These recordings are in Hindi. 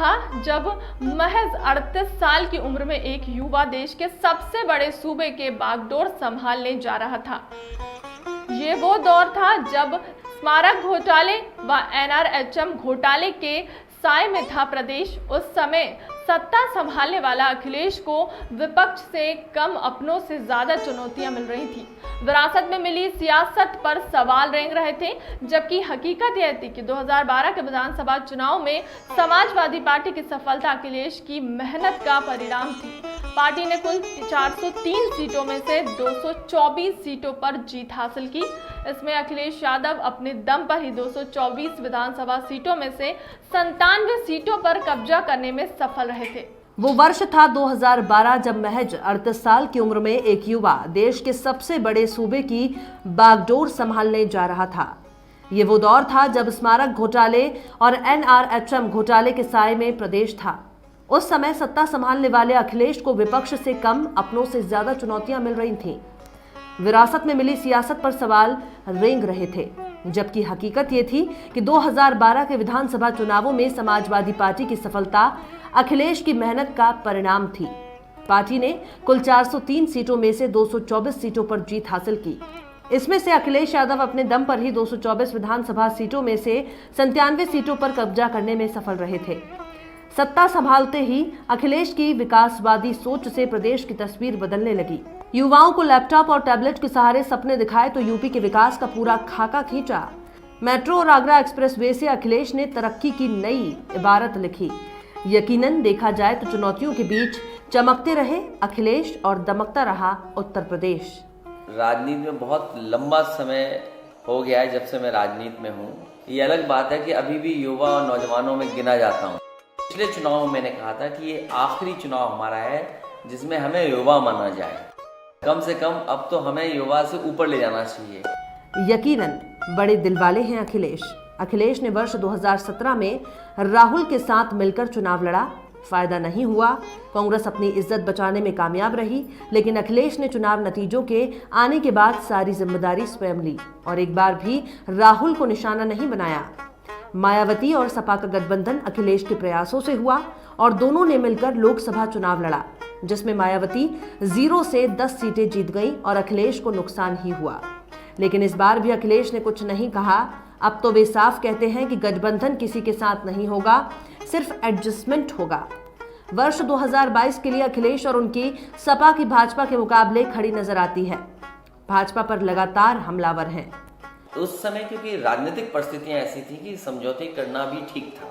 था जब महज 38 साल की उम्र में एक युवा देश के सबसे बड़े सूबे के बागडोर संभालने जा रहा था। ये वो दौर था जब स्मारक घोटाले व एनआरएचएम घोटाले के साए में था प्रदेश। उस समय सत्ता संभालने वाला अखिलेश को विपक्ष से कम अपनों से ज्यादा चुनौतियां मिल रही थी। विरासत में मिली सियासत पर सवाल रेंग रहे थे, जबकि हकीकत यह थी कि 2012 के विधानसभा चुनाव में समाजवादी पार्टी की सफलता अखिलेश की मेहनत का परिणाम थी। पार्टी ने कुल 403 सीटों में से 224 सीटों पर जीत हासिल की। इसमें अखिलेश यादव अपने दम पर ही 224 विधानसभा सीटों में से 97 सीटों पर कब्जा करने में सफल रहे थे। वो वर्ष था 2012 जब महज 38 साल की उम्र में एक युवा देश के सबसे बड़े सूबे की बागडोर संभालने जा रहा था। ये वो दौर था जब स्मारक घोटाले और एनआरएचएम घोटाले के साए में प्रदेश था। उस समय सत्ता संभालने वाले अखिलेश को विपक्ष से कम अपनों से ज्यादा चुनौतियां मिल रही थीं। विरासत में मिली सियासत पर सवाल रेंग रहे थे, जबकि हकीकत ये थी कि 2012 के विधानसभा चुनावों में समाजवादी पार्टी की सफलता अखिलेश की मेहनत का परिणाम थी। पार्टी ने कुल 403 सीटों में से 224 सीटों पर जीत हासिल की। इसमें से अखिलेश यादव अपने दम पर ही 224 विधानसभा सीटों में से 97 सीटों पर कब्जा करने में सफल रहे थे। सत्ता संभालते ही अखिलेश की विकासवादी सोच से प्रदेश की तस्वीर बदलने लगी। युवाओं को लैपटॉप और टैबलेट के सहारे सपने दिखाए तो यूपी के विकास का पूरा खाका खींचा। मेट्रो और आगरा एक्सप्रेसवे से अखिलेश ने तरक्की की नई इबारत लिखी। यकीनन देखा जाए तो चुनौतियों के बीच चमकते रहे अखिलेश और दमकता रहा उत्तर प्रदेश। राजनीति में बहुत लंबा समय हो गया है जब से मैं राजनीति में हूँ। ये अलग बात है कि अभी भी युवा और नौजवानों में गिना जाता हूँ। पिछले चुनाव में मैंने कहा था कि ये आखिरी चुनाव हमारा है जिसमें हमें युवा माना जाए। कम से कम अब तो हमें युवा से ऊपर ले जाना चाहिए। यकीनन बड़े दिलवाले हैं अखिलेश। अखिलेश ने वर्ष 2017 में राहुल के साथ मिलकर चुनाव लड़ा। फायदा नहीं हुआ। कांग्रेस अपनी इज्जत बचाने में कामयाब रही, लेकिन अखिलेश ने चुनाव नतीजों के आने के बाद सारी जिम्मेदारी स्वयं ली और एक बार भी राहुल को निशाना नहीं बनाया। मायावती और सपा का गठबंधन अखिलेश के प्रयासों से हुआ और दोनों ने मिलकर लोकसभा चुनाव लड़ा, जिसमें मायावती 0 से 10 सीटें जीत गई और अखिलेश को नुकसान ही हुआ। लेकिन इस बार भी अखिलेश ने कुछ नहीं कहा। अब तो वे साफ कहते हैं कि गठबंधन किसी के साथ नहीं होगा, सिर्फ एडजस्टमेंट होगा। वर्ष 2022 के लिए अखिलेश और उनकी सपा की भाजपा के मुकाबले खड़ी नजर आती है। भाजपा पर लगातार हमलावर हैं। उस समय क्योंकि राजनीतिक परिस्थितियां ऐसी थी कि समझौते करना भी ठीक था,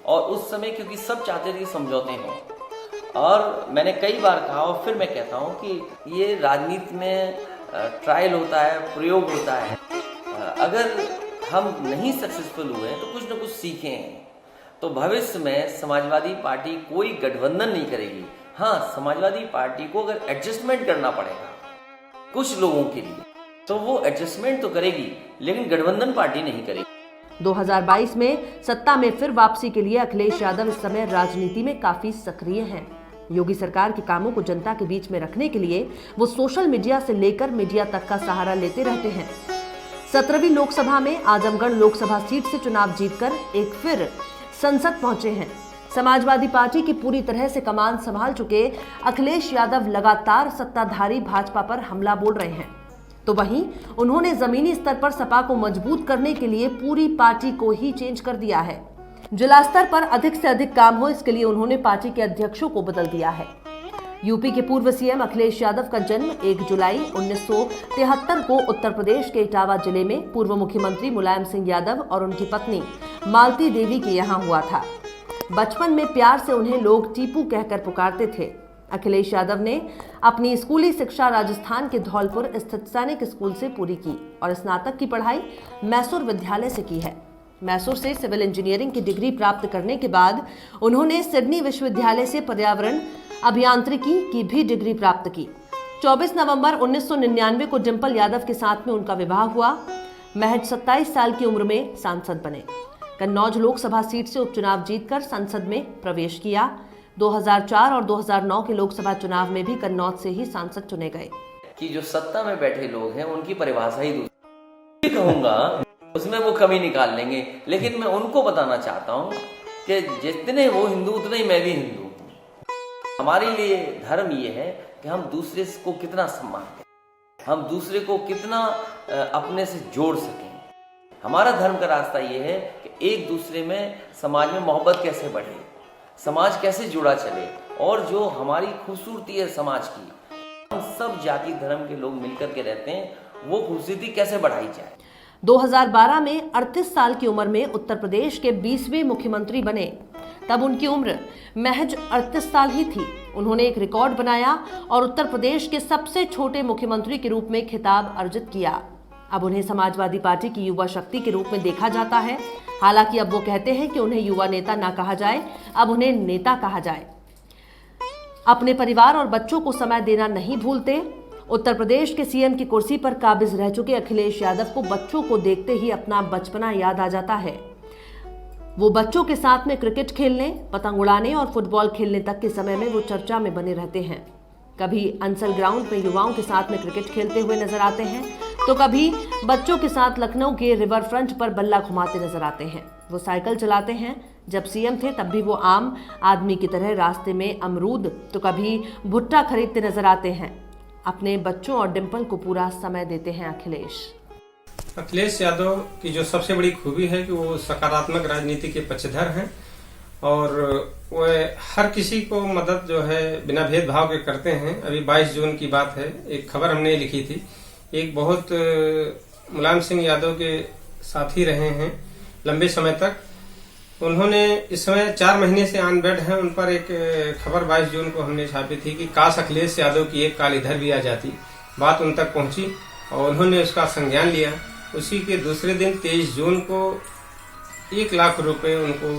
और उस समय क्योंकि सब चाहते थे कि समझौते हों। और मैंने कई बार कहा और फिर मैं कहता हूं कि ये राजनीति में ट्रायल होता है, प्रयोग होता है। अगर हम नहीं सक्सेसफुल हुए तो कुछ ना कुछ सीखें। तो भविष्य में समाजवादी पार्टी कोई गठबंधन नहीं करेगी। हाँ, समाजवादी पार्टी को अगर एडजस्टमेंट करना पड़ेगा कुछ लोगों के लिए तो वो एडजस्टमेंट तो करेगी, लेकिन गठबंधन पार्टी नहीं करेगी। 2022 में सत्ता में फिर वापसी के लिए अखिलेश यादव इस समय राजनीति में काफी सक्रिय हैं। योगी सरकार के कामों को जनता के बीच में रखने के लिए वो सोशल मीडिया से लेकर मीडिया तक का सहारा लेते रहते हैं। 17वीं लोकसभा में आजमगढ़ लोकसभा सीट से चुनाव जीतकर एक फिर संसद पहुंचे हैं। समाजवादी पार्टी की पूरी तरह से कमान संभाल चुके अखिलेश यादव लगातार सत्ताधारी भाजपा पर हमला बोल रहे हैं, तो वहीं उन्होंने जमीनी स्तर पर सपा को मजबूत करने के लिए पूरी पार्टी को ही चेंज कर दिया है। जिला स्तर पर अधिक से अधिक काम हो, इसके लिए उन्होंने पार्टी के अध्यक्षों को बदल दिया है। यूपी के पूर्व सीएम अखिलेश यादव का जन्म 1 जुलाई 1973 को उत्तर प्रदेश के इटावा जिले में पूर्व मुख्यमंत्री मुलायम सिंह यादव और उनकी पत्नी मालती देवी के यहाँ हुआ था। बचपन में प्यार से उन्हें लोग टीपू कहकर पुकारते थे। अखिलेश यादव ने अपनी स्कूली शिक्षा राजस्थान के धौलपुर स्थित सैनिक स्कूल से पूरी की और स्नातक की पढ़ाई मैसूर विद्यालय से की है। मैसूर से सिविल इंजीनियरिंग की डिग्री प्राप्त करने के बाद उन्होंने सिडनी विश्वविद्यालय से पर्यावरण अभियांत्रिकी की भी डिग्री प्राप्त की। 24 नवंबर 1999 को डिंपल यादव के साथ में उनका विवाह हुआ। महज 27 साल की उम्र में सांसद बने। कन्नौज लोकसभा सीट से उपचुनाव जीतकर संसद में प्रवेश किया। 2004 और 2009 के लोकसभा चुनाव में भी कन्नौज से ही सांसद चुने गए। कि जो सत्ता में बैठे लोग हैं उनकी परिभाषा ही दूसरी कहूंगा, उसमें वो कमी निकाल लेंगे। लेकिन मैं उनको बताना चाहता हूं कि जितने वो हिंदू उतने ही मैं भी हिंदू हूँ। हमारे लिए धर्म ये है कि हम दूसरे को कितना सम्मान करें, हम दूसरे को कितना अपने से जोड़ सकें। हमारा धर्म का रास्ता ये है कि एक दूसरे में समाज में मोहब्बत कैसे बढ़े, समाज कैसे जुड़ा चले, और जो हमारी खूबसूरती है समाज की, हम सब जाति धर्म के लोग मिलकर के रहते हैं, वो खूबसूरती कैसे बढ़ाई जाए। 2012 में 38 साल की उम्र में उत्तर प्रदेश के 20वें मुख्यमंत्री बने। तब उनकी उम्र महज 38 साल ही थी। उन्होंने एक रिकॉर्ड बनाया और उत्तर प्रदेश के सबसे छोटे मुख्यमंत्री के रूप में खिताब अर्जित किया। अब उन्हें समाजवादी पार्टी की युवा शक्ति के रूप में देखा जाता है। हालांकि अब वो कहते हैं कि उन्हें युवा नेता ना कहा जाए, अब उन्हें नेता कहा जाए। अपने परिवार और बच्चों को समय देना नहीं भूलते। उत्तर प्रदेश के सीएम की कुर्सी पर काबिज रह चुके अखिलेश यादव को बच्चों को देखते ही अपना बचपना याद आ जाता है। वो बच्चों के साथ में क्रिकेट खेलने, पतंग उड़ाने और फुटबॉल खेलने तक के समय में वो चर्चा में बने रहते हैं। कभी अंसल ग्राउंड में युवाओं के साथ में क्रिकेट खेलते हुए नजर आते हैं, तो कभी बच्चों के साथ लखनऊ के रिवर फ्रंट पर बल्ला घुमाते नजर आते हैं। वो साइकिल चलाते हैं। जब सीएम थे तब भी वो आम आदमी की तरह रास्ते में अमरूद तो कभी भुट्टा खरीदते नजर आते हैं। अपने बच्चों और डिम्पल को पूरा समय देते हैं अखिलेश यादव की जो सबसे बड़ी खूबी है कि वो सकारात्मक राजनीति के पक्षधर हैं और वो हर किसी को मदद जो है बिना भेदभाव के करते हैं। अभी 22 जून की बात है, एक खबर हमने लिखी थी। एक बहुत मुलायम सिंह यादव के साथी रहे हैं लंबे समय तक। उन्होंने इस समय 4 महीने से ऑन बेड हैं। उन पर एक खबर 22 जून को हमने छापी थी कि काश अखिलेश यादव की एक काल इधर भी आ जाती। बात उन तक पहुंची और उन्होंने उसका संज्ञान लिया। उसी के दूसरे दिन 23 जून को 1 लाख रुपए उनको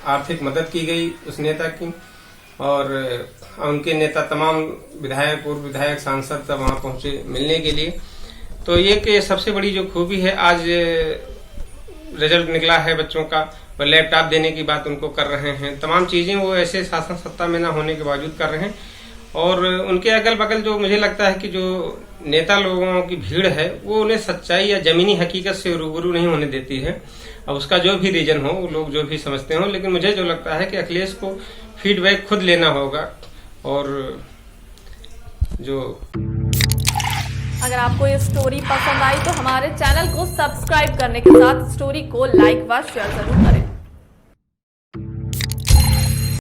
आर्थिक मदद की गई उस नेता की, और उनके नेता तमाम विधायक, पूर्व विधायक, सांसद तब वहां पहुंचे मिलने के लिए। तो ये सबसे बड़ी जो खूबी है, आज रिजल्ट निकला है बच्चों का, और लैपटॉप देने की बात उनको कर रहे हैं। तमाम चीजें वो ऐसे शासन सत्ता में न होने के बावजूद कर रहे हैं। और उनके अगल बगल जो मुझे लगता है कि जो नेता लोगों की भीड़ है वो उन्हें सच्चाई या जमीनी हकीकत से रूबरू नहीं होने देती है। अब उसका जो भी रीजन हो, लोग जो भी समझते हो, लेकिन मुझे जो लगता है कि अखिलेश को फीडबैक खुद लेना होगा। और जो अगर आपको ये स्टोरी पसंद आई तो हमारे चैनल को सब्सक्राइब करने के साथ स्टोरी को लाइक व शेयर जरूर करें।